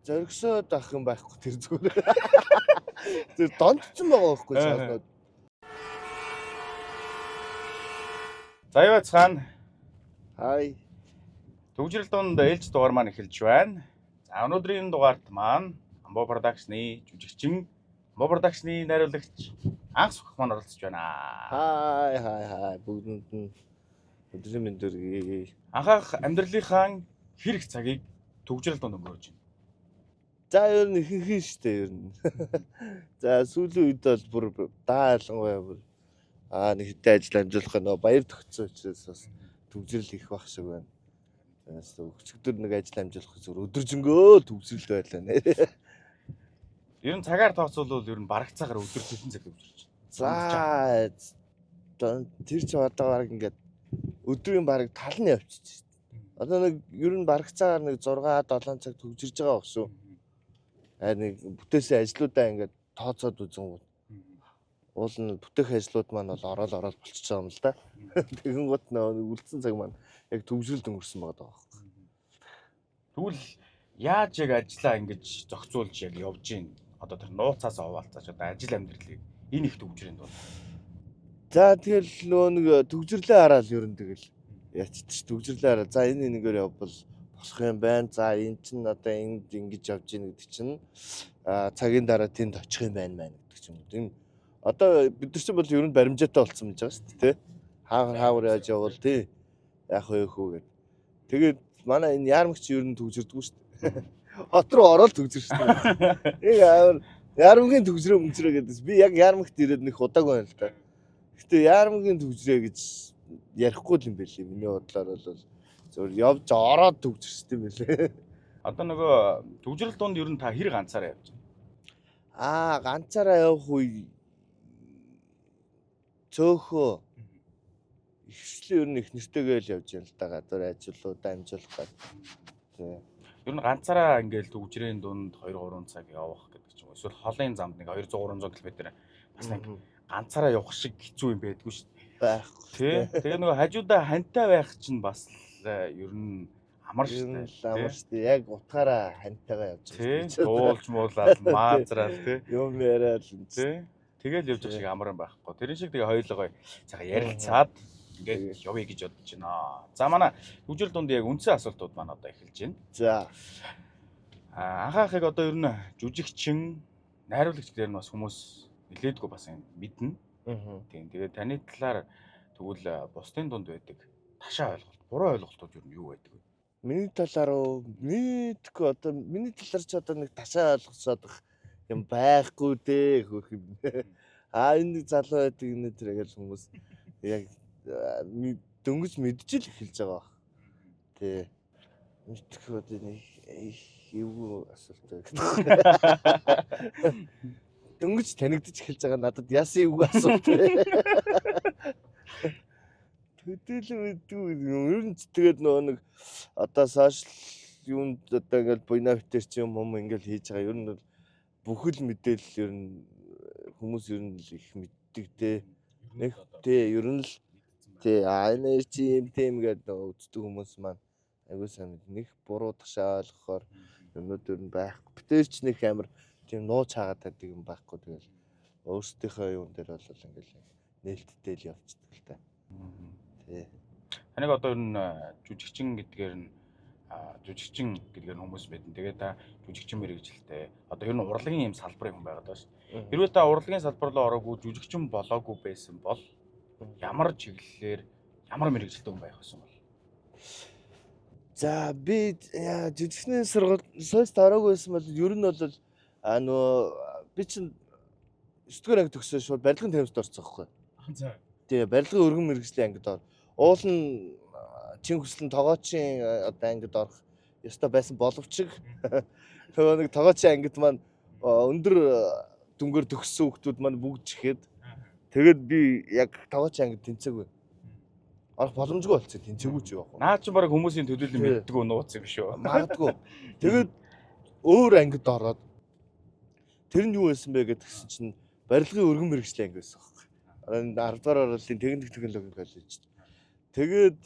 зоригсоод авах юм байхгүй тэр зүгээр. Тэр донцсон байгаа байхгүй шалнууд. За юу цаана. Хай. Төвжрэл дунд ээлж дугаар маань эхэлж байна. За өнөөдрийн дугаарт маань Амбо продакшны жүжигчин, Амбо продакшны найруулагч Анх Сүх маань оролцож байна. Хай. Бүгдэнд нь өдрийн мэнд төргий. Анхаах амьдралынхаа хэрэг цагийг төвжрэл дунд өнгөрөөж байна. За ер нь ихэнх штэ ер нь. За сүүлийн үед бол бүр даалангуй бүр нэг хэдэн ажил амжуулах нөө баяр тогтсон учраас бас төвжрэл их бах шиг байна. Тэгээс өчигдөр нэг ажил амжуулах зүгээр өдөржингөө төвжрэл байлаа нэ. Ер нь цагаар тооцвол ер нь бараг цагаар өдөр хэдэн цаг төвжирч байна. За тэр чи одоо баг ингээд өдрийн бараг тал нь явчихж штэ. Одоо нэг ер нь бараг цагаар нэг 6-7 цаг төвжирж байгаа байх шүү. Нэг бүтээсэн ажлуудаа ингээд тооцоод үзэн уул нь бүтээх ажлууд маань бол ороод болчихж байгаа юм л да. Тэгэн гот нөө үлдсэн цаг маань яг төвжрэлд өнгөрсөн байгаа даа. Тэгвэл яаж яг ажиллаа ингэж зохицуулж яг явж гин одоо тэр нууцаас оваалцаач одоо ажил амьдралыг энэ их төвжрэнд бол. За тэгэл нөө нэг төвжрлээ хараад ер нь тэгэл ячиж төвжрлээ хараад за энэ нэгээр явбал болох юм байна. За эн чин одоо энд ингэж явж гин гэдэг чинь цагийн дараа тэнд очих юм байна гэдэг ч юм уу. Энэ одоо бид нар чинь бол ер нь баримжаатай болсон гэж байгаа шүү дээ, тэ. Хаагар яаж явбал тий. Яах вэ хөө гэд. Тэгээд манай энэ яармагч ер нь төвжирдгүү шүү дээ. Хот руу ороод төвжир шүү дээ. Нэг амар яармгийн төвжрөө гэдэг. Би яг яармагт ирээд нэг удааг байна л да. Гэтэ яармгийн төвжрээ гэж ярихгүй юм байл. Миний бодлоор бол зөв явж ороод төвжирчтэй юм байлээ. Одоо нөгөө төвжрэл дунд ер нь та хэр ганцаараа явж байна? Ганцаараа явах үе цөөхөө ихвчлэн ер нь их нэртэйгээ л явж байна л да. Гадар ажлуудаа амжуулах гад. Тий. Ер нь ганцаараа ингээл төвжрийн дунд 2-3 цаг явах гэдэг ч юм уу. Эсвэл холын замд нэг 200-300 км бас нэг ганцаараа явах шиг хэцүү юм байдгүй шүү дээ. Байхгүй. Тий. Тэгээ нөгөө хажуудаа хантай байх чинь бас ер нь амар шүү дээ. Амар шүү дээ. Яг утгаараа хантайгаа явж байгаа. Тий. Дуулж муулаад маазраал тий. Юм яриад тий. Тэгэл явж байгаа шиг амар юм байхгүй. Тэрэн шиг тэгээ хоёулаа цагаа ярилцаад ингээд явъя гэж бодож байна. За манай төвжрэл дунд яг үндсэн асуултууд маань одоо эхэлж байна. За. Анхаахыг одоо ер нь жүжигчин, найруулагч гэдэг нь бас хүмүүс нэлээдгүй бас мэднэ. Тийм. Тэгээд таны талаар тэгвэл бусдын дунд байдаг ташаа ойлголт, буруу ойлголтууд ер нь юу байдаг вэ? Миний талаар мэдгүй одоо миний талаар ч одоо нэг ташаа ойлгосоод юм байхгүй дээ хөөх юм. Энэ залуу байдаг энэ тэрэгэл хүмүүс яг дөнгөж мэдчихэл эхэлж байгаа. Тий. Мэдхгүй одоо нэг эвгүй асуулт байна. Дөнгөж танигдчих эхэлж байгаа надад яасан эвгүй асуулт вэ? Төдийлөн мэдгүй ер нь тэгээд нөгөө нэг одоо сошиал юунд одоо ингээл буйна битэр чи юм ингээл хийж байгаа. Ер нь бүхэл мэдээлэл ер нь хүмүүс ер нь их мэддэг дээ. Нэг тий ер нь л тий энэ чи юм тийм гэдэг үздэг хүмүүс маань айгуу сайн нэг буруу ташаа ойлгохоор юмнууд ер нь байхгүй. Битэрч нэг амар тийм нууц хаагаад байдаг юм байхгүй. Тэгэл өөрсдийнхөө юм дээр бол ингээл нээлттэй л явцдаг л та. Тий. Таныг одоо ер нь жүжигчин гэдгээр хүмүүс мэднэ. Тэгээд та жүжигчин мэргэжилтэй. Одоо ер нь урлагийн юм салбарын хүн байгаад байна шүү. Хэрвээ та урлагийн салбар руу ороогүй жүжигчин болоогүй байсан бол ямар чиглэлээр ямар мэргэжилтэй хүн байх вэ? За би жүжигчний сургуульд ороогүй байсан бол ер нь бол нөгөө би чинь 9-р анги төгсөөд шууд барилгын тамирт орсон байхгүй. За. Тэгээ барилгын өргөн мэргэжлийн ангид ор. Уул нь чин хүслэн тогоочийн одоо ангид орох ёстой байсан боловч нөгөө нэг тогоочийн ангид маань өндөр дүнгээр төгссөн хүмүүс маань бүгд ихэд тэгээд би яг тогоочийн ангид тэнцээгүй. Орох боломжгүй болчихсон тэнцээгүй ч явах. Наа чи бараг хүмүүсийн төлөөлөл мэддэг нууц юм шүү. Магадгүй. Тэгээд өөр ангид ороод тэр нь юу байсан бэ гэдгсэн чинь барилгын өргөн мэргэжлийн анги байсан байхгүй. 10-р орлын техник технологийн коллеж. Тэгээд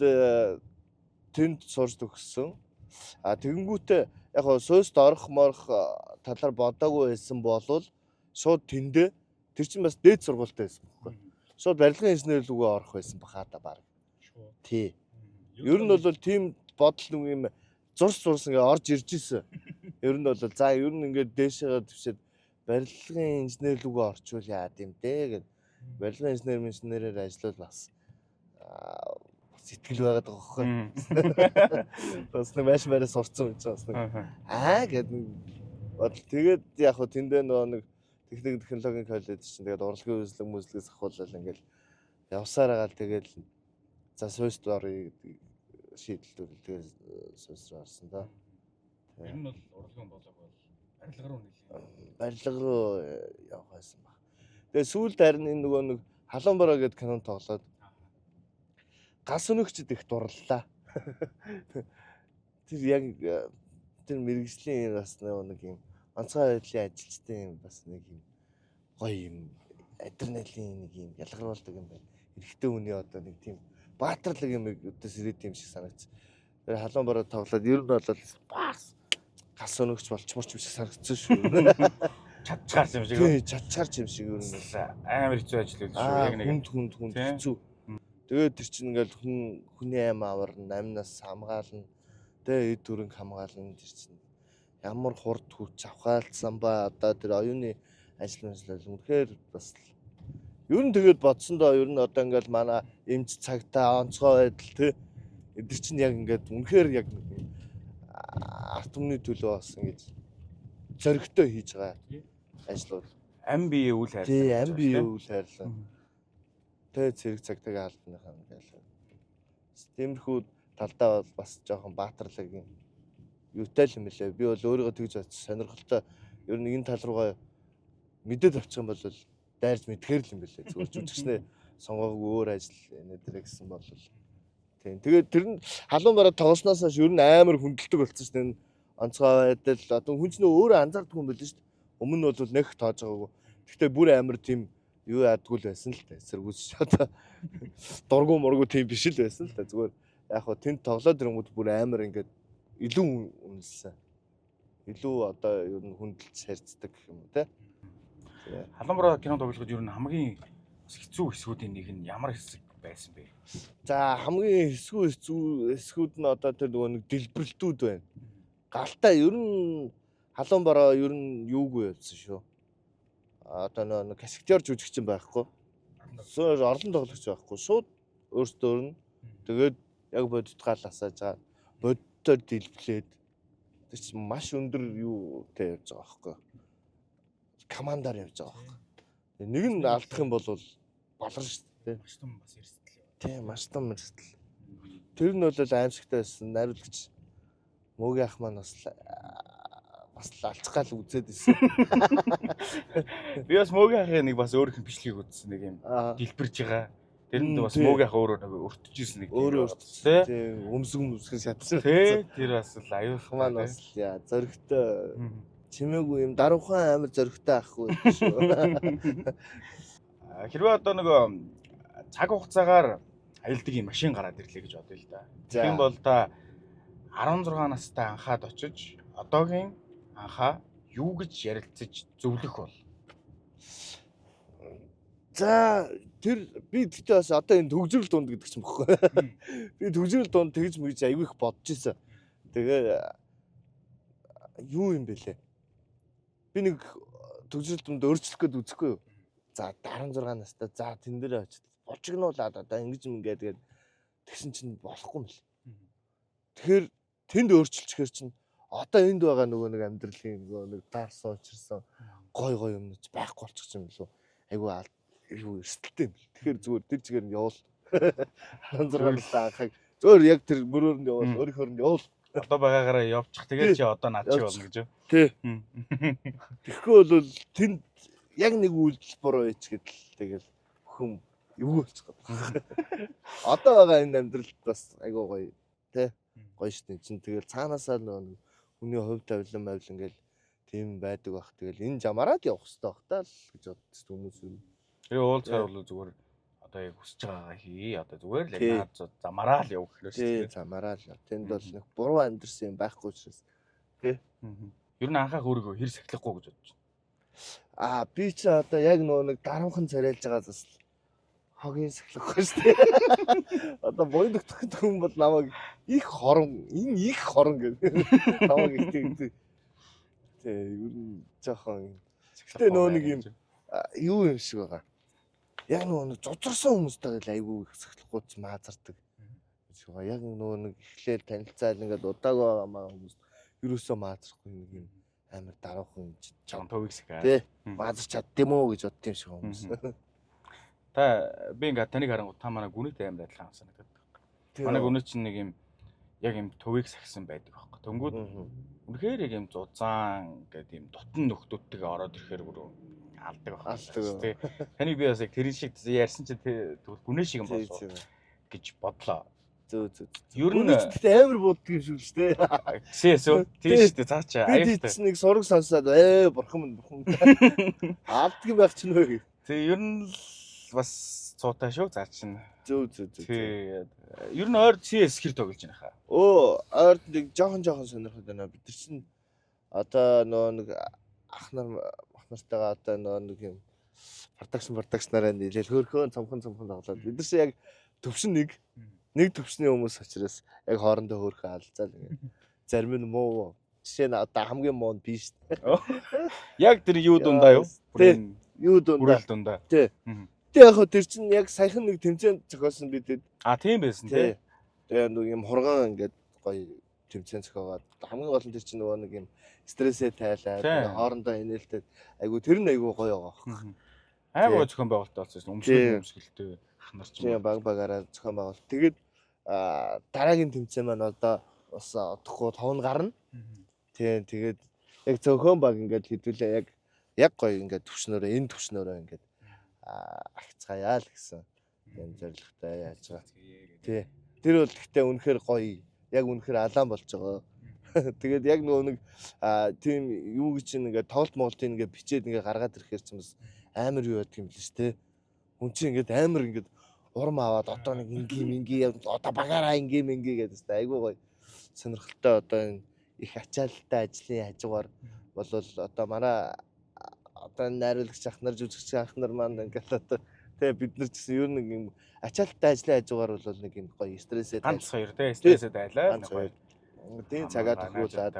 тэнд сурч төгссөн. Тэгэнгүүтээ яг хоо сөөст орох морох талаар бодоогүй байсан болвол шууд тэндээ тэр чинь бас дээд сургуультай байсан байхгүй. Шууд барилгын инженер рүүгээ орох байсан бахаа да баг. Тий. Ер нь бол тийм бодол нэг юм зурс ингээ орж ирж исэн. Ер нь бол за ер нь ингээд дээшээ твшээд барилгын инженер рүүгээ орчвол яа гэм дээ гэд барилгын инженерээр ажиллавал бас сэтгэл байгаад байгаа хөөхгүй. Бас нэг маш барай сурцсан гэж бас нэг гэд бодол тэгээд яг хөө тэндээ нэг техник технологийн коллеж чинь тэгээд урлагийн үзлэг мүзлэгээс ахуулаад ингээл явсаар байгаа тэгээд за сууст орё шийдэлтүүд тэгээд суусраа орсон да. Тэр нь бол урлагийн болоог бол барилга руу барилга руу явах байсан баг. Тэгээд сүүлд харин энэ нөгөө нэг халуун бороо гэдэг кинон тоглоод гас өнөгчд их дурлаа. Тэр яг тэр мэрэгжлийн бас нэг юм онцгой байдлын ажилчдын бас нэг юм гоё юм адреналин нэг юм ялгаруулдаг юм байна. Эрэгтэй хүний одоо нэг тийм баатарлаг юм өдөөс ирээд юм шиг санагц. Тэр халуун бороо тоглоод ер нь бол бас гас өнөгч болчморч юм шиг санагдсан шүү. Чадчаарч юм шиг. Тий, чадчаарч юм шиг ер нь амар хэцүү ажил байл шүү. Яг нэг хүнд хэцүү. Тэгээд тэр чинь ингээл хүний аим аварна, амнаас хамгаална. Тэгээд эд төрөнг хамгаална тэр чинь. Ямар хурд хүч авахаалцсан ба одоо тэр оюуны ажил мэл үнэхээр бас ер нь тэгээд бодсондоо ер нь одоо ингээл манай эмч цагтаа онцгой байдал тий. Эдгэр чинь яг ингээд үнэхээр яг арт түмний төлөө бас ингэж зөрөгтэй хийж байгаа ажлууд. Ам бие үйл хайрлаа. Тий, ам бие үйл хайрлаа. Тэгээд зэрэг цагтаг албаныхаа ингээл. Тиймэрхүү талдаа бол бас жоохон баатарлаг юм. Юутай л юм лээ. Би бол өөрийгөө тэгж сонирхолтой ер нь энэ тал руугаа мэдээд авчих юм бол дайрж мэдхээр л юм бэлээ. Зүгээр жүжигчнээ сонгоогүй өөр ажил нэ гэсэн бол тийм. Тэгээд тэр нь халуун бараа тоглосноос хойш ер нь амар хүндэлдэг болсон шүү дээ. Онцгой байдал одоо хүн чинь өөрөө анзаардаг юм байл шүү дээ. Өмнө нь бол нэх тоож байгаагүй. Гэхдээ бүр амар тийм юу яадгүй л байсан л дээ. Эсэргүүц одоо дургу мургу тийм биш л байсан л дээ. Зүгээр яг хөө тэнд тоглоод ирэнгүүт бүр амар ингээд илүү үнэлсэн. Илүү одоо ер нь хүндэлж харьцдаг гэх юм уу те. Халуун бороо кино тоглоход ер нь хамгийн хэцүү хэсгүүдийн нэг нь ямар хэсэг байсан бэ? За хамгийн хэцүү хэсгүүд нь одоо тэр нөгөө нэг дэлбэрэлтүүд байна. Галтаа ер нь халуун бороо ер нь юугүй явсан шүү. Одоо нэг каскетер жүжигчин байхгүй. Орлон тоглогч байхгүй. Шууд өөртөө өрнө. Тэгээд яг бодит гал асааж байгаа. Бодитоор дэлбэлээд тэр чинь маш өндөр юутай явж байгаа байхгүй. Командаар явж байгаа байхгүй. Нэг нь алдах юм бол болон шүү дээ. Маш том бас эрсдэл. Тийм, маш том эрсдэл. Тэр нь бол аимшигтай байсан. Найруулагч мөөгийн ах маань бас алцах гал үзээд ирсэн. Би бас мөөгийн ахын нэг бас өөрийнх нь бичлэгийг үзсэн нэг юм дэлбэрж байгаа. Тэрэнд бас мөөгийн ах өөрөө нэг өртөжсэн нэг өөрөө тийм өмсгөн шатсан. Тэр бас л аюулх маань бас яа зөрөгтэй чимээгүй юм даруухан амар зөрөгтэй ахгүй шүү. Хэрвээ одоо нөгөө цаг хугацаагаар аялдаг юм машин гараад ирлээ гэж бодъё л да. Тийм бол та 16 настай анхаад очиж одоогийн анхаа юу гэж ярилцаж зөвлөх бол? За тэр би тэгтээ бас одоо энэ төгжрөл дунд гэдэг ч юм бохоо. Би төгжрөл дунд тэгж мэгж аягүй их бодож исэн. Тэгээ юу юм бэлээ? Би нэг төгжрөл дунд өөрчлөх гээд үзэхгүй юу? За 16 настай за тэн дээр очиж бочигнуулаад одоо ингэж юм ингээд тэгсэн чинь болохгүй юм л. Тэгэхээр тэнд өөрчлөлчихэр чинь одоо энд байгаа нөгөө нэг амьдралын нөгөө нэг дарс уучирсан гой юмнууд байхгүй болчих юм лөө. Айгүй айгүй эрсдэлтэй юм. Тэгэхээр зүгээр тэр чигээр нь явуул. 16 настай анхаг зүгээр яг тэр мөрөөр нь явуул, өөрийнхөө нь явуул. Одоо байгаагаараа явчих. Тэгээд чи одоо наад чи болно гэж юу? Тий. Тэгэхгүй бол тэнд яг нэг үйлдэл буруу ич гэдэл тэгэл бүхэн юу болчих гээд. Одоо байгаа энэ амьдралд бас айгүй гоё тий. Гоё штэ чинь тэгэл цаанаасаа нөгөө хүний хувь тавилан байвал ингээл тийм байдаг бах. Тэгэл энэ жамаараад явах хэрэгтэй бах таа л гэж бодсон хүмүүс юм. Тэгээ уулзгаар бол зүгээр одоо яг хүсэж байгаагаа хий. Одоо зүгээр л яг замаараа л явах гэхлээр шүү дээ. Замаараа л. Тэнд бол нэг буруу амьдрсан юм байхгүй учраас Тэ. Ер нь анхаах өөрийгөө хэр сахилахгүй гэж бодож Аа би ч одоо яг нэг дарамхан царайлж байгаа зас хогийн сахилахгүй шүү дээ. Одоо бойлогдох хүн бол намайг их хорон гэдэг. Намайг их тэг. Тэ ер нь жоохон. Гэтэ нэг юм юу юм шиг байгаа. Яг нэг зузарсан хүмүүстэй айгүй их сахилахгүй ч маазардаг. Яг нэг эхлээл танилцаал ингээд удаагүй байгаа хүмүүс ерөөсөө маазрахгүй нэг юм амар даруухан чам төвийг сахиа. Тэ маазарч чаддсан уу гэж бодд юм шиг хүмүүс. Та би ингээд таныг харангуй та манай гүнэт амар адилхан санагдаад байна. Манай гүнэт чинь нэг юм яг юм төвийг сахисан байдаг аахгүй. Тэнгүүд үнэхээр яг юм зузаан гэдэг юм дотн нөхдүүдтэйгээ ороод ирэхээр бүр алдаг байхгүй. Тэ таныг би бас яг тэрэн шиг ярьсан чинь тэгвэл гүнэ шиг юм болов гэж бодлоо. Зөө. Ер нь амар бууддаг юм шиг шүү дээ. Гсээсөө тийш дээ цаачаа аюултай. Би нэг сураг сонсоод бурхан. Алддаг байх ч нөө. Тэг ер нь бас цуутай шүү цаа чинь. Зөө. Тэг ер нь ойр CS хэр тоглож байна хаа. Ойрд нэг жоохон сонирхоод байна. Бид нар чинь одоо нэг ах нартайгаа одоо нэг юм продакшнараа нийлээл хөөрхөн цомхон тоглоод бид нар шиг яг төвшин нэг төвшний хүмүүс учраас яг хоорондоо хөөрхөн алцаал ингэ. Зарим нь муу. Жишээ нь одоо хамгийн муу нь биш. Яг тэр юу дундаа юу? Тэ. Юу дундаа. Бүрэл дундаа. Тэ. Тэ яг тэр чинь яг саяхан нэг тэмцээнд зохиосон бидэд. Тийм байсан тий. Тэгээ нэг юм хургаан ингээд гоё тэмцээн зохиогоод хамгийн гол нь тэр чинь нөгөө нэг юм стрессээ тайлаад хоорондоо инээлтэд айгу тэр нь айгу гоё байгаа. Аймаг зохион байгуулалттай болсон өмсгөлтэй ах нар ч юм багаараа зохион байгуулалт. Тэгээд дараагийн тэмцээн маань одоо бас одохгүй 5 гарна. Тийм тэгээд яг зохион баг ингээд хэдүүлээ яг гоё ингээд төвшнөрөө энэ төвшнөрөө ингээд агцгаая л гэсэн юм зорилготой яаж байгаа. Тий. Тэр бол гэхдээ үнэхээр гоё. Яг үнэхээр алаан болж байгаа. Тэгээд яг нөгөө нэг тийм юу гэж ингээд тоглолт моголтын ингээд бичээд ингээд гаргаад ирэхээр ч юм бас амар юу яадаг юм л шүү дээ. Хүн чинь ингээд амар ингээд урам аваад одоо нэг ингийн одоо багаараа ингийн гэдэг айгуу гоё сонирхолтой одоо энэ их ачаалттай ажлын хажуугаар бол одоо манай одоо найруулагч ах нар жүжигч ах нар маань ингээд одоо тэгээ бид нар ч гэсэн ер нь юм ачаалттай ажлын хажуугаар бол нэг юм гоё стрессээ ганц хоёр тий стрессээ дайлаа гоё тийм цагаад өхүүлээд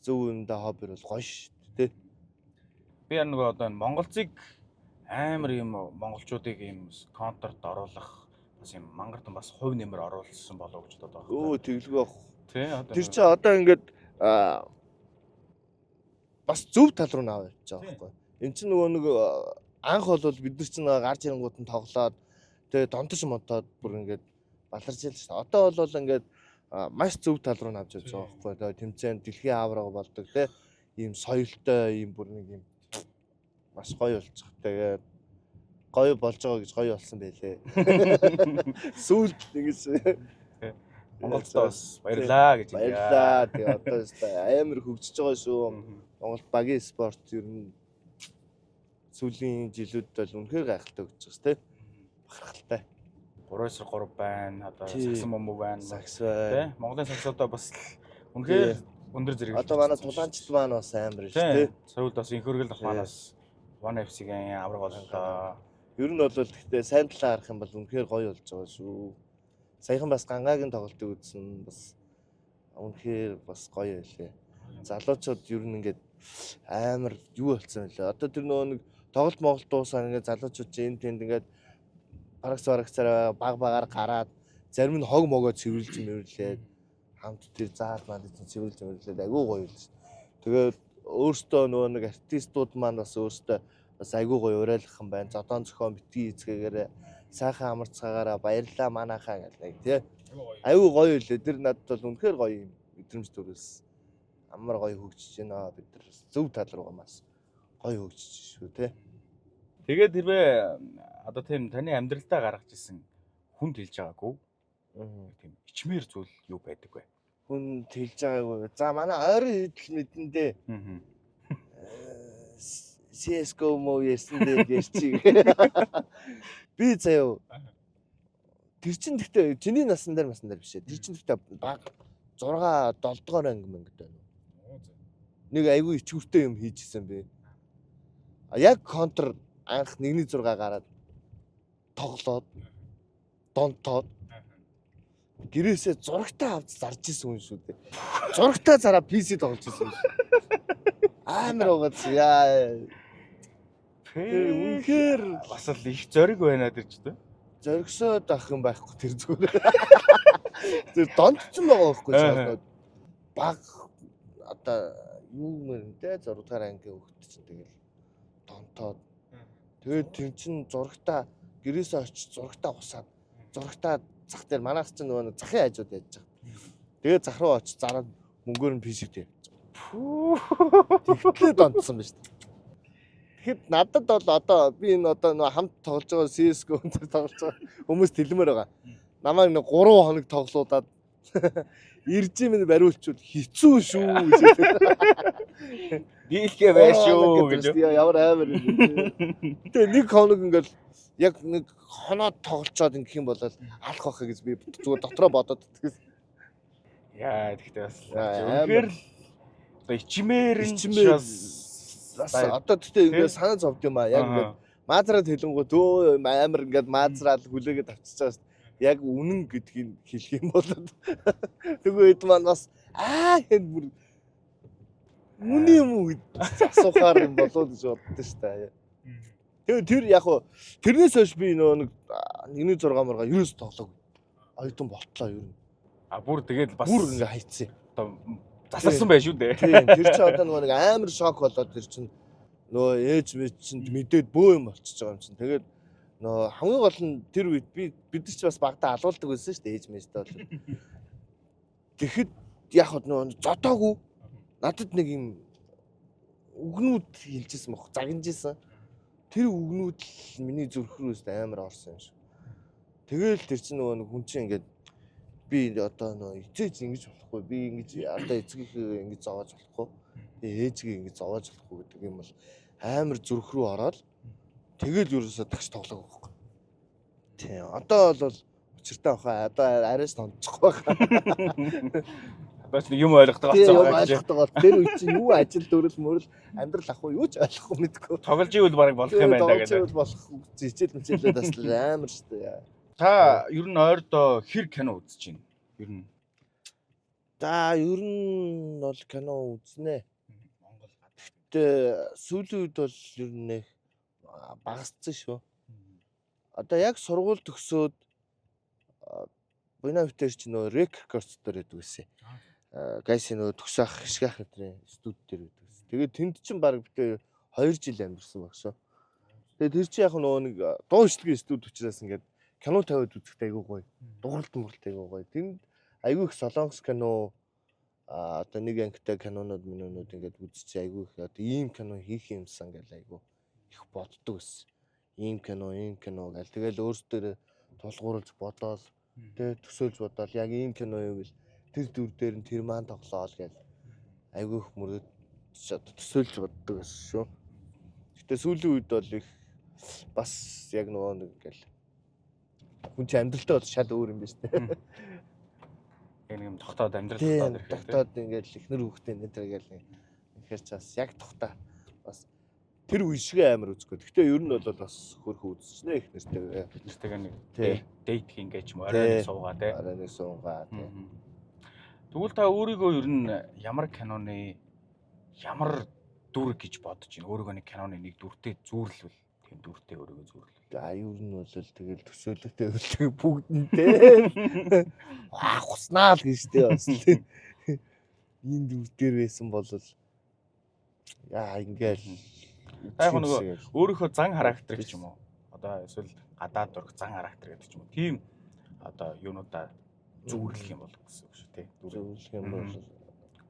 зөв үндэ хобби бол гоё шүү дээ. Би нөгөө одоо Монголцыг амар юм монголчуудыг юм контрт оруулах бас юм мангартан бас хувь нэмэр оруулсан болов гэж бодоод байна. Тэглгүй байх. Тий одоо тэр чинь одоо ингээд бас зөв тал руу наваа явж байгаа байхгүй. Энд чинь нөгөө нэг анх бол бид нар чинь гарч ирэнгууд нь тоглоод тэгээ донтож монтоод бүр ингээд баларч ийл шүү дээ. Одоо бол ингээд маш зөв тал руу навж явж байгаа байхгүй. Тэгээ тэмцээн дэлхийн авраг болдог те. Ийм соёлтой ийм бүр нэг юм маш гоё болчих. Тэгээд гоё болж байгаа гэж гоё болсон байлээ. Сүүлд нэгээс Монголд бас баярлаа гэж баярлаа. Тэгээ одоо амар хөгжиж байгаа шүү. Монголд багийн спорт ер нь сүүлийн жилүүд бол үнэхээр гайхалтай хөгжиж байгаа тийм. Бахархалтай. 3-3 байна. Одоо сагсан бомб байна. Сагс байна. Тийм. Монголын сагсуудаа бас үнэхээр өндөр зэрэг. Одоо манай тулаанчд маань бас амар шүү тийм. Соёлд бас инхөргөл манаас One FC-ийн авраг боллоо. Ер нь бол гэхдээ сайн талаа харах юм бол үнэхээр гоё болж байгаа шүү. Саяхан бас гангагийн тоглолтыг үзсэн бас үнэхээр бас гоё байлээ. Залуучууд ер нь ингээд амар юу болсон байлээ. Одоо тэр нөгөө нэг тоглолт моголт дуусаа ингээд залуучууд чинь тэнд ингээд барагцаараа багаар гараад зарим нь хог могоо цэвэрлж мэвэрлээд хамт тэр заал маань цэвэрлж мэвэрлээд айгүй гоё байлээ. Тэгээд өөртөө нөгөө нэг артистууд маань бас өөртөө бас айгүй гоё уриалгах юм байна. Зодон зохион битгий эзгэгээрээ сайхан амарцгаагаараа баярлаа манайхаа гэх тий. Айгүй гоё үлээ. Тэр надад бол үнэхээр гоё юм. Мэдрэмж төрөөс амар гоё хөгжиж байна. Бид нар зөв тал руугаа маш гоё хөгжиж шүү тий. Тэгээд хэрвээ одоо тийм таны амьдралдаа гаргаж ирсэн хүнд хэлж байгаагүй. Тийм ичмэр зүйл юу байдаг вэ? Хүнд хэлж байгаагүй. За манай ойрын хідэл мэдэндээ. CS:GO муу ярьсан дээр ярьчих. Би заяа. Тэр чин гэхдээ чиний насан дээр биш ээ. Тэр чин гэхдээ баг 6 7 дугаар анги мэн гэдэг байна. нэг айгүй ичгүүртэй юм хийжсэн би. Яг контр анх 1-6 гараад тоглоод донтоод гэрээсээ зурагтаа авч зарж исэн юм шүү дээ. Зурагтаа зараа PC тоглож исэн юм шүү. Амар угац яа. Үнэхээр бас л их зориг байна тэр ч дээ. зоригсоод авах юм байхгүй тэр зүгээр. Тэр донтсон байгаа байхгүй ч баг одоо юу мэн тэ 6 дугаар ангийн хөвгт чинь тэгэл донтоод тэгээд тэр чин зурагтаа гэрээсээ очиж зурагтаа усаад зурагтаа зах дээр манайх чинь нөгөө захын хажууд яаж байгаа. Тэгээд зах руу очиж зараад мөнгөөр нь PC дээр. Тэгтлээ донтсон байна шүү дээ. Тэгэхэд надад бол одоо би энэ одоо нөгөө хамт тоглож байгаа CS:GO өнтер тоглож байгаа хүмүүс тэлмээр байгаа. Намайг нэг 3 хоног тоглоудаад ирж минь бариулчвал хэцүү шүү гэж. Дийлхэ байж шүү гэж. Ямар амар юм. Тэгээ нэг хоног ингээл яг нэг хоноод тоглолцоод ингэх юм бол алах байхаа гэж би зүгээр дотроо бодоод тэгээс. Яа тэгтээ бас үнэхээр л одоо ичмээр нь бас одоо тэгтээ ингээд санаа зовд юм аа. Яг ингээд маазраад хэлэнгүү төө амар ингээд маазраал хүлээгээд авчиж байгаа шүү. Яг үнэн гэдгийг хэлэх юм бол тэгээд маань бас хэн бүр үний юм уу гэж асуухаар юм болоо гэж боддоо шүү дээ. Тэгээд тэр яг хуу тэрнээс хойш би нэг 1-6 марга ерөөс тоглоагүй. Оюутан болтлоо ер нь. Бүр тэгээд бас бүр ингээ хайцсан. Одоо засарсан байж шүү дээ. Тийм тэр чинь одоо нэг амар шок болоод тэр чинь нөө ээж мэд чинь мэдээд бөө юм болчихж байгаа юм чинь. Тэгээд нөө хамгийн гол нь тэр үед бид нар ч бас багтаа алуулдаг байсан шүү дээ ээж мэжтэй бол. Тэгэхэд яг нөө зодоогүй надад нэг юм үгнүүд хэлжсэн бох загинжсэн. Тэр үгнүүд л миний зүрх рүүс амар орсон юм шиг. Тэгэл тэр чинь нөгөө нэг хүн чинь ингээд би одоо нөгөө эцээч ингэж болохгүй би ингэж одоо эцгийнхээ ингэж зовоож болохгүй. Тэгээ ээжгээ ингэж зовоож болохгүй гэдэг юм бол амар зүрх рүү ороод тэгэл ерөөсөө тагч тоглоог байхгүй. Тийм одоо бол учиртай баха одоо арайс тонцохгүй баха. Бас юм ойлгохтой болцоо гэж. Тэр үе чинь юу ажил дөрөл мөрөл амьдрал ах уу юу ч ойлгохгүй мэдгүй. Тоглож ивэл бараг болох юм байна гэдэг. Тоглож болох зичээл мчээлээ бас амар шүү дээ. Та ер нь ойрдоо хэр кино үзэж байна? Ер нь. За ер нь бол кино үзнэ. Монгол гадаад. Гэтэ сүүлийн үед бол ер нь нэг багассан шүү. Одоо яг сургууль төгсөөд буйна битэр чи нөө рекордс дээр байдаг гэсэн. Гайс нөө төгсөх хишгах өдрийн студ дээр байдаг. Тэгээд тэнд чинь баг битээ 2 жил амьдсан баг шүү. Тэгээд тэр чи яг нөгөө нэг дуу хөтөлбөрийн студ учраас ингээд кино тавиад үзэхдээ айгүй гоё. Дууралт мөрлт айгүй гоё. Тэнд айгүй их солонгос кино одоо нэг ангитай кинонууд минонууд ингээд үзчих айгүй их одоо ийм кино хийх юмсан гэл айгүй их боддог байсан. Ийм кино гэл тэгэл өөрсдөө тулгуурлаж бодоол тэгээ төсөөлж бодоол яг ийм кино юу гэл тэр дүр дээр нь тэр маань тоглоол гэл айгүй их мөрөд төсөөлж боддог байсан шүү. Гэтэ сүүлийн үед бол их бас яг нөгөө нэг гэл хүн чи амьдралтай бол шал өөр юм байна шүү дээ. Яг нэг юм тогтоод амьдрал тогтоод ирэх. Тогтоод ингээд ихнэр хүүхдээ нэтэр гээл тэгэхээр ч бас яг тухта бас тэр үе шиг амар үзэхгүй. Гэхдээ ер нь бол бас хөрхөө үзчихнэ их нэртэйгээ. Нэртэйгээ нэг дейт хийгээд ч юм орой нэг суугаа тий. Орой нэг суугаа тий. Тэгвэл та өөрийгөө ер нь ямар киноны ямар дүр гэж бодож байна? Өөрийгөө нэг киноны нэг дүртэй зүүрлвэл тийм дүртэй өөрийгөө зүүрлвэл. Ер нь бол тэгэл төсөөлөлтөө хөлтэй бүгдэнтэй хуснаа л гэж тий бас тий. Ийм дүр дээр байсан бол яа ингээл яг нөгөө өөрийнхөө зан характер гэж юм уу? Одоо эсвэл гадаад дурх зан характер гэдэг ч юм уу. Тийм одоо юунуудаа зүүрлэх юм бол гэсэн үг шүү тий. Зүүрлэх юм бол.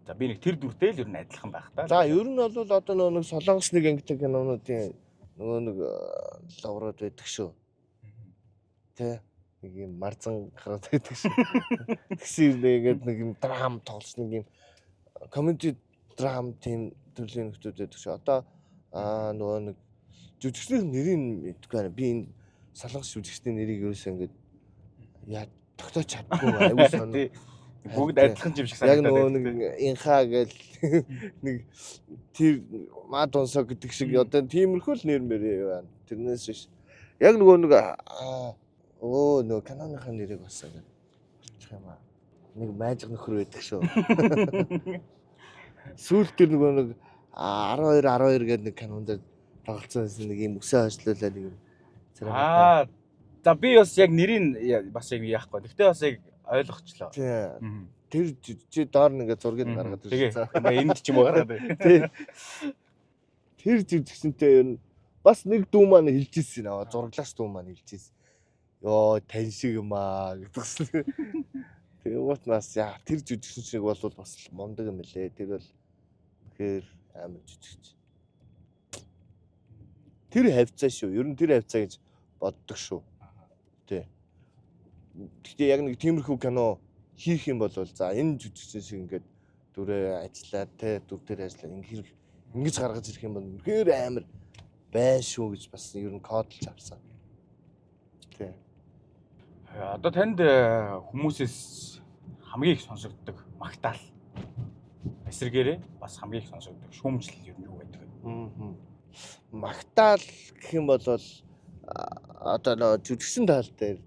За би нэг тэр дүртэй л ер нь адилхан байх та. За ер нь бол одоо нэг солонгос нэг ангитай кинонуудын нөгөө нэг лаврууд байдаг шүү. Тэ нэг юм марзан гараад байдаг шүү. Тэгсэн ингээд нэг юм драм тоглож нэг юм комеди драм тийм төрлийн нөхцөл байдаг шүү. Одоо нөгөө нэг жүжигчдийн нэрийг мэдгүй байна. Би энэ солонгос жүжигчдийн нэрийг ерөөсөө ингээд яа тогтоож чаддгүй аюу сан. Бүгд адилхан юм шиг Яг санагдаад нөгөө байдаг. нэг инхаа гэл нэг тэр мад онсоо гэдэг шиг одоо тиймэрхүү л нэр мэрээ байна. Тэрнээс биш. Яг нөгөө нэг нөгөө каноныхаа нэрийг басаа гэдэг. Болчих юм аа. Нэг майжиг нөхөр байдаг шүү. Сүүл тэр нөгөө нэг 12 гэдэг нэг канон дээр тоглолцсон нэг юм өсөө хойшлуулаад нэг Аа. За би бас яг нэрийг бас яг яахгүй. Гэхдээ бас яг ойлгочлоо. Тэр чи доор нэгэ зургийг гаргаад ирсэн. Тэгээ энд ч юм уу гаргаад байна. Тэр жүжигчэнтэй ер нь бас нэг дүү маань хэлж ирсэн аваа зураглаас дүү маань хэлж ирсэн. Йоо тань шиг юм аа гэдгсэн. Тэгээ уутнаас яа тэр жүжигчин шиг бол бас мундаг юм лээ. Тэр бол тэгэхээр амар жүжигч. Тэр хавцаа шүү. Ер нь тэр хавцаа гэж боддог шүү. Тэ. Гэхдээ яг нэг тиймэрхүү кино хийх юм бол за энэ жүжигчин шиг ингээд дүрээ ажиллаад те дүр дээр ажиллаа ингэж гаргаж ирэх юм бол үнэхээр амар байн шүү гэж бас ер нь кодлж авсан. Тэ. Одоо танд хүмүүсээс хамгийн их сонсогддог магтаал эсрэгээрээ бас хамгийн их сонсогддог шүүмжлэл ер нь юу байдаг вэ? Магтаал гэх юм бол одоо нөө жүжигчин тал дээр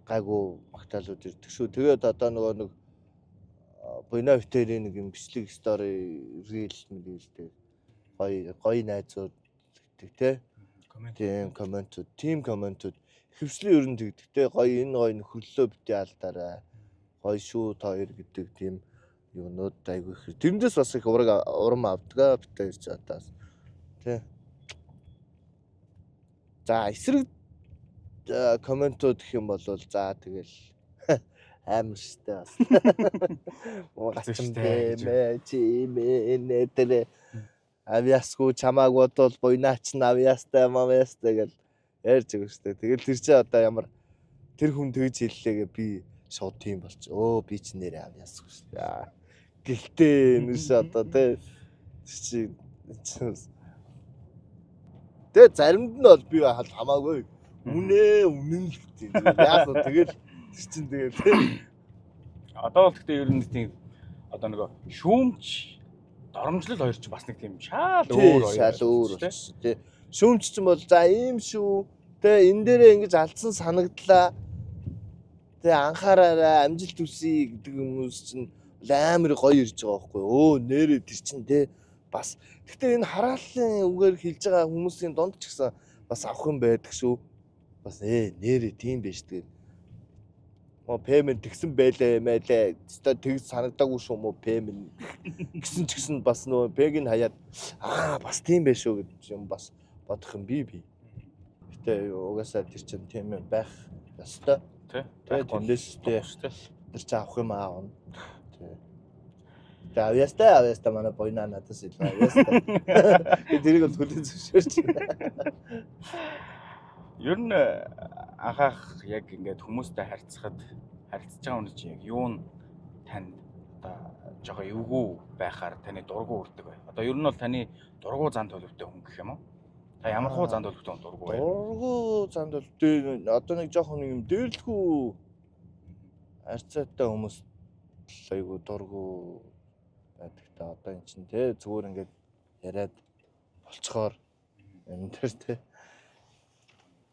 гайгүй магтаалууд ирдэг шүү. Тэгээд одоо нэг буйна битэрийн нэг юм бичлэг стори рил мэлтэй гоё найзууд гэдэг те. Комментууд, тим комментууд хөвслийн өрөнд тэгдэг те. Гоё энэ гоё нөхөрлөө битээ алдаарай. Гоё шүү та хоёр гэдэг тийм юунууд айгүй их. Тэрнээс бас их урам авдаг битээ ирж чадаас. Тэ. За эсрэг комментууд гэх юм бол за тэгэл амар штэ бас. Мэ чимээ тэр авиасгүй чамааг бодвол буйнаач нь авиастай мамяастай гэл ярьж байгаа штэ. Тэгэл тэр чи одоо ямар тэр хүн тэгж хэллээгээ би шууд тийм болч. Би ч нэрээ авиасгүй штэ. Гэхдээ нүш одоо тэ чи тэгээ заримд нь бол би хамаагүй үнэн л гэдэг. Яг нь тэгэл чинь тэгээд одоо бол гэхдээ ер нь тийм одоо нөгөө шүүмч доромжлол хоёр ч бас нэг тийм шал өөр болчихсон тий. Шүүмч ч юм бол за ийм шүү. Тэ энэ дээрээ ингэж алдсан санагдлаа. Тэ анхаараарай амжилт хүсье гэдэг хүмүүс чинь амар гоё ирж байгаа байхгүй. Нэрээ тэр чинь тий бас гэхдээ энэ харааллын үгээр хэлж байгаа хүмүүсийн донд ч гэсэн бас авах юм байдаг шүү. Бас нэрээ тийм байж тэгээд пэймент тэгсэн байлаа мэлээ. Өөртөө тэг санагдаагүй шүү мó пэймент гэсэн ч гэсэн бас нөө пэйг нь хаяад бас тийм байх шүү гэж юм бас бодох юм би. Гэтэ угаасаа тэр чинь тийм юм байх ёстой. Тэ. Тэндээс тэр чи авах юм аавна. Тэ. Авьяастай манай буйнаа надаас илүү авьяастай. Тэрийг бол хүлэн зөвшөөрч байна. Ер нь анхаах яг ингээд хүмүүстэй харьцаж байгаа хүн чинь яг юу нь танд одоо жоо эвгүй байхаар таны дургу үрдэг бай. Одоо ер нь бол таны дургу зан төлөвтэй хүн гэх юм уу? Та ямар хуу зан төлөвтэй хүн дургу бай? Дургу зан төлөвтэй одоо нэг жоохон юм дээрлэхүү харьцаатай хүмүүс айгу дургу байдаг та одоо эн чинь те зүгээр ингээд яриад болцохоор энэ төр те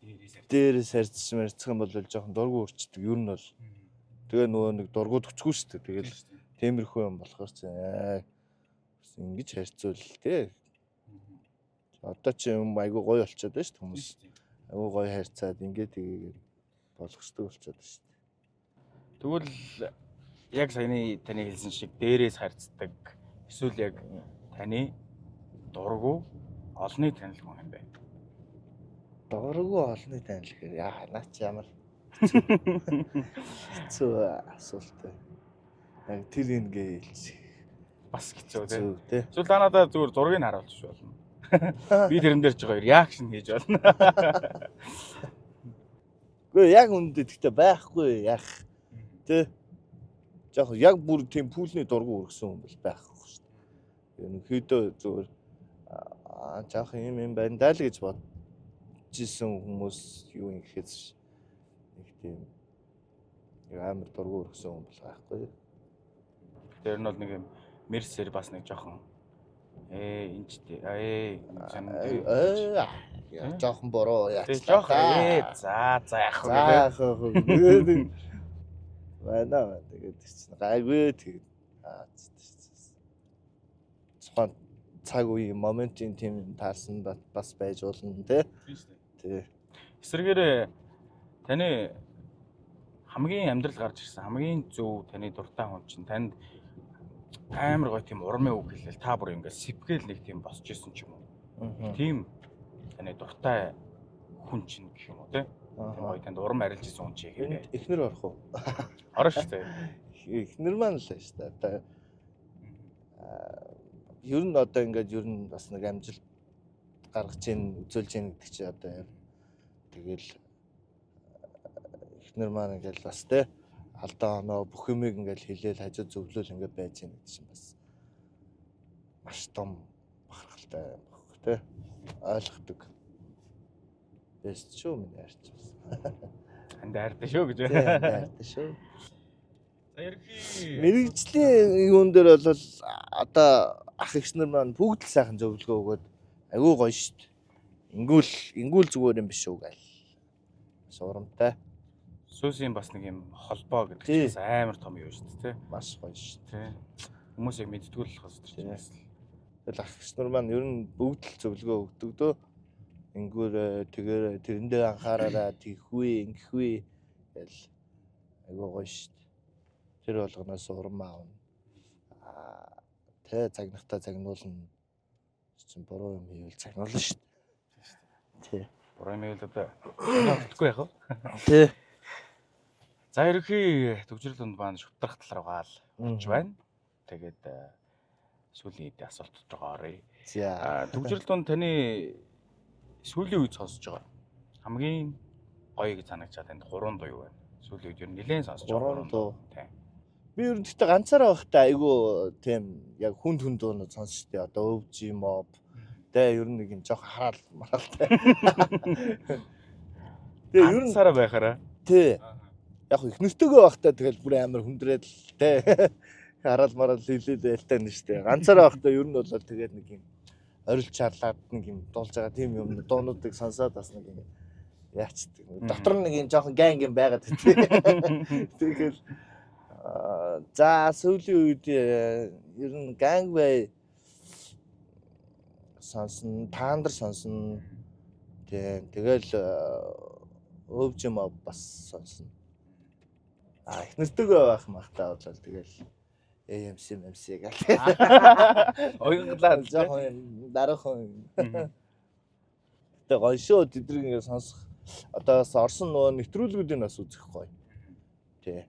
дээрээс харьцах юм бол жоохон дургу өрчдөг. Ер нь бол тэгээ нөгөө нэг дургууд өчгөө шүү дээ. Тэгэл темирхүү юм болохоор ч ингэж харьцуул те. Одоо чи юм айгу гоё болчиход байна шүү дээ хүмүүс. Айгу гоё харьцаад ингээд тэгээд болгочдөг болчиход байна шүү дээ. Тэгвэл яг саяны таны хэлсэн шиг дээрээс харьцдаг эсвэл яг таны дургу олонний танил хүн юм байна. Дургу олонний танил гэхээр наач ямар хэцүү асуултаа. Яг тэр ингээ хэлчих бас хэцүү тийм. Эсвэл та надад зүгээр зургийг харуулж болно. Би тэрэн дээр ч гоё реакшн хийж болно. Гэхдээ яг үнэндээ тэгтээ байхгүй яах тий. Яг яг бүр тийм пүүлний дургу өргсөн хүн бол байхгүй шүү дээ. Ерөнхийдөө зүгээр жаах юм байна даа л гэж бодож исэн хүмүүс юу юм гэхээс нэг тийм амар дургу өргсөн хүн бол байхгүй. Тэр нь бол нэг юм мерсэр бас нэг жоохон энэчтэй жоохон бороо яг жоохон за яг хөө байна тэгээд чинь гайгүй тэгээд цохон цаг үеийн моментын тийм таарсан бас байж болно тий. Эсвэргээр таны хамгийн амьдрал гарч ирсэн хамгийн зөв таны дуртай хүн чинь танд амар гоё тийм урмын үг хэлэл та бүр ингээд сэпгээл нэг тийм босч исэн ч юм уу. Тийм таны дуртай хүн чинь гэх юм уу те. Тийм гоё танд урам арилж исэн хүн чи хийгээ. Эхнэр орох уу? Орно шүү дээ. Эхнэр маань л шүү дээ. Одоо ер нь одоо ингээд ер нь бас нэг амжилт гаргаж ийн үзүүлж ийн гэдэг чи одоо тэгэл эхнэр маань ингээл бас те алдаа оноо бүх юмыг ингээл хэлээл хажууд зөвлөөл ингээд байж ийн гэдэг чинь бас маш том бахархалтай багх те ойлгохдаг. Бэст шүү минь ярьж бас. Хандаартай шүү гэж. Хандаартай шүү. За ерхий мэрэгжлийн юун дээр бол одоо ах эгчнэр маань бүгд л сайхан зөвлөгөө өгөөд айгүй гоё шүү дээ. Ингүүл зүгээр юм биш үү гээл. Маш урамтай. Сүүсийн бас нэг юм холбоо гэдэг чинь амар том юм шүү дээ, тэ. Маш гоё шүү дээ. Хүмүүс яг мэдтгүүл болохоос тэр чинь. Тэгэл ах эгчнэр маань ер нь бүгд л зөвлөгөө өгдөг дөө. Ингүүр тэгээ тэрэндээ анхаараараа тийхвээ, ингэхвээ гэл айгүй гоё шүү дээ. Тэр болгоноос урам аавна. Тэ цагнахтаа цагнуулна. Чин буруу юм хийвэл цагнуулна шүү дээ. Тий. Буруу юм хийвэл одоо хэлэхгүй яах вэ? Тий. За ерхий төгжрөл дунд маань шутрах талаар гаал байна. Тэгээд сүүлийн үеийн асуултууд руу оръё. За төгжрөл дунд таны сүүлийн үед сонсож байгаа хамгийн гоё гэж санагчаад танд 3 дуу юу байна? Сүүлийн үед ер нь нэлээд сонсож байгаа 3 дуу. Тийм. Би ер нь тэгтээ ганцаараа байхдаа айгүй тийм яг хүнд дуунууд сонсчтой. Одоо өвжи моб. Тэ ер нь нэг юм жоох хараал маралтай. Тэгээ ер нь сараа байхаараа. Тий. Яг их нэртэйгээ байхдаа тэгэл бүр амар хүндрээд л тэ. Хараал марал хэлээд байлтай нь штэ. Ганцаараа байхдаа ер нь бол тэгээд нэг юм орилж чарлаад нэг юм дуулж байгаа тийм юм дуунуудыг сонсоод бас нэг юм яачдаг. Дотор нэг юм жоохон гэнг юм байгаад тий. Тэгэл за сүүлийн үед ер нь гэнг бай сонсон, таандар сонсон. Тэгэл өвж юм бас сонсон. Их нэртэйгээ байх махтаа бодлоо тэгэл MC гэх. Оюнглаад жоохон дараахан. Тэ гоё шүү тэдрийг ингэ сонсох. Одоо бас орсон нөгөө нэвтрүүлгүүдийг бас үзэх гоё. Тий.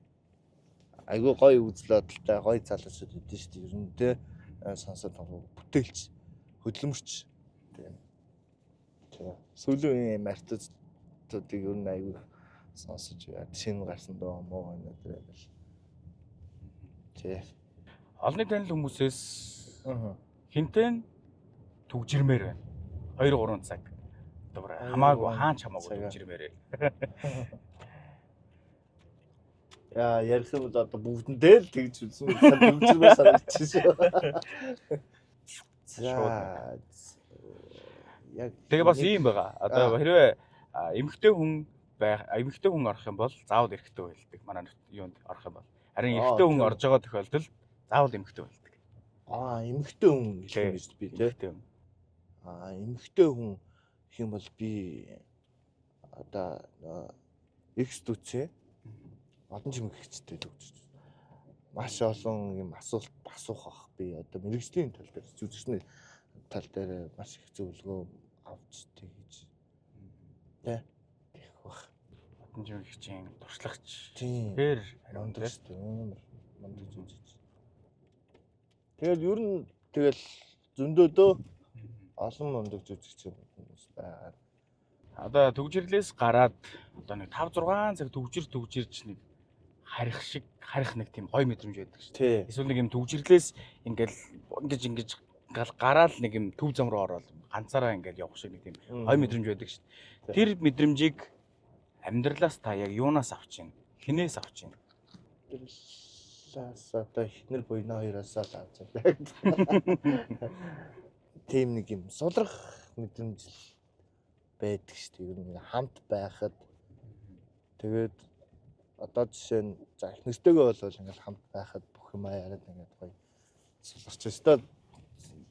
Айгүй гоё үзлээдэлтэй гоё залуучууд идэв шүү дээ. Ер нь те сонсоод бүтээлч хөдөлмөрч. Тий. Сүүлийн үеийн артистуудыг ер нь айгүй сонсож шинэ гарсан доо муу байна гэдэг. Тий. Олны танил хүмүүсээс хинтэн төгжирмээр байна. 2-3 цаг. Одоо хамаагүй хаач хамаагүй төгжирмээр байна. Яа, ярьсан бол одоо бүгдэндээ л тэгж үзсэн. Төгжирмээр санагдчихсан шүү. За. Яг тэгээ бас ийм байгаа. Одоо хэрвээ эмэгтэй хүн орох юм бол заавал эрэгтэй байлдаг. Манай юунд орох юм бол. Харин эрэгтэй хүн орж байгаа тохиолдолд заавал эмэгтэй байлдаг. Эмэгтэй хүн гэх юм биш би тий. Эмэгтэй хүн гэх юм бол би одоо X дүүцээ одон жимэг хэвчтэй төгжиж. Маш олон юм асуулт асуух ах би одоо мэрэгжлийн тал дээр зүтгэсний тал дээр маш их зөвлөгөө авч тэгж тий. Тэгэх бах. Одон жимэг хичээн туршлагач. Тэр мандагчтай мандагч үзэж. Тэгэл ер нь тэгэл зөндөөдөө олон мандагч үзэгч хүмүүс байгаа. Одоо төгжрлээс гараад одоо нэг 5-6 цаг төгжирч нэг харих нэг тийм гоё мэдрэмж байдаг шүү. Эсвэл нэг юм төгжрлээс ингэж гараал нэг юм төв зам руу ороод ганцаараа ингээд явах шиг нэг тийм гоё мэдрэмж байдаг шүү. Тэр мэдрэмжийг амьдралаас та яг юунаас авч ийн? Хинээс авч ийн? амьдралаас одоо эхнэр буйнаа хоёроос л авч байгаа. Тим нэг юм сулрах мэдрэмж байдаг шүү дээ. Ер нь хамт байхад тэгээд одоо жишээ нь за их нэртэйгээ болвол ингээл хамт байхад бүх юм яриад ингээд гоё суларч өстой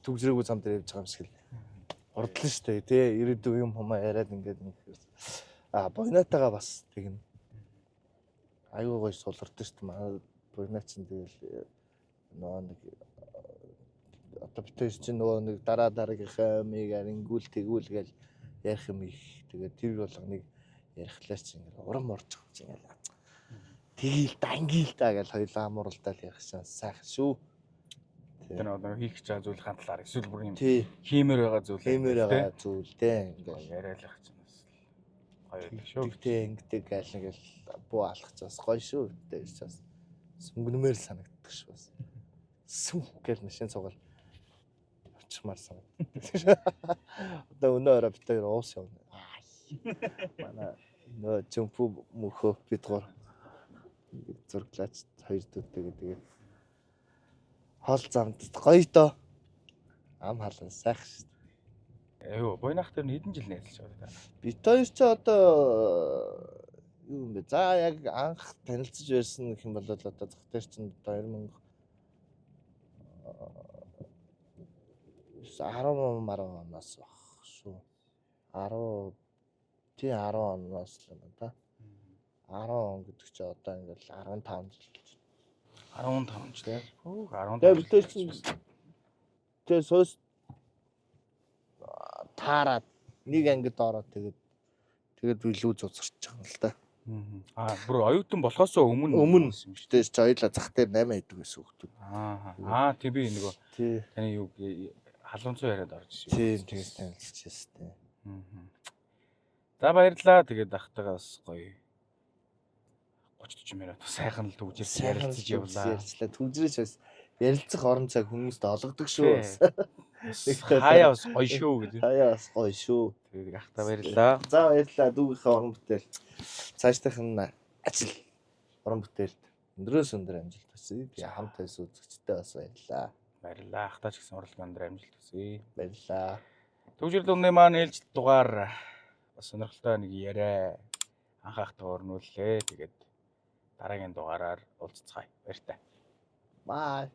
төгжрөөгүй зам дээр явж байгаа юм шиг л гордлоо шүү дээ тий ирээдүйн юм хумаа яриад ингээд нэг буйнаатайгаа бас тэгнэ аюу гоё сулардаг шүү дээ манай буйнаа чинь тэгэл нөгөө нэг одоо битээс чинь нөгөө нэг дараагийнхаа миг арингүүл тэгүүл гээл ярих юм их тэгээд тэр болгоныг ярихлаар чинь ингээд урам орж байгаа чинь ингээд тгийл дангийл да гэж хоёлаа амууралдаа л ярих шээ сайхан шүү. Тэр нөгөө хийх гэж байгаа зүйл хандлаар эсвэл бүр юм Тий. хиймээр байгаа зүйл. Хиймээр байгаа зүйл дээ ингээд яриалах чинь бас гоё байдаг шүү. Тэгтээ ингээд гайл нэгэл буу алхаж бас гоё шүү. Тэгээс бас сүнгнэмээр л санагддаг шүү бас. Сүм гэл машин цугал очихмаар санагддаг. Одоо өнөө орой бид хоёр уус явна. Манай нөө жимпүү мөхөө бид гур зурглаач хоёр дүүтэйгээ тэгээд хоол замд гоё доо ам халан сайхан шүү дээ. Айгүй буйнах тэр хэдэн жил найзалж байгаа даа. Бид хоёр ч одоо юу юм бэ? За яг анх танилцж байсан гэх юм бол одоо зах дээр чинь 2000 10 оноос баг шүү. 10 тий 10 оноос л юм да. 10 он гэдэг чи одоо ингээл 15 жил гэж. 15 жил тий. Хөөх 15. Тэгээ бид чинь тэгээ суус таарад нэг ангид ороод тэгээд илүү зузарч байгаа л да. Бүр оюутан болохоос өмнө юм шүү дээ. Чи хоёлаа зах дээр 8 хэдэг байсан хүмүүс. Тий би нөгөө тий таны юу халуунцуу яриад орж шүү. Тий тэгээс танилцж байна. За баярлалаа. Тэгээд ахтайгаа бас гоё 30-40 минут сайхан л төгжирч ярилцаж явлаа. Төгжрэж бас ярилцах орон цаг хүмүүст олгодог шүү. Хаяа бас гоё шүү гэдэг. Хаяа бас гоё шүү. Тэгээд ахтай баярлалаа. За баярлалаа. Дүүгийнхээ орон бүтээл цаашдах нь ажил орон бүтээлд өндрөөс өндөр амжилт хүсье. Тэгээ хамт байсан үзэгчтэй бас баярлалаа. Баярлалаа. Ахтаач гэсэн урлагийн өндөр амжилт хүсье. Баярлалаа. Төгжрөл өмнө маань ээлж дугаар бас сонирхолтой нэг яриа анхаахтай өрнүүллээ. Тэгээд дараагийн дугаараар уулзцгаая. Баяртай. Bye.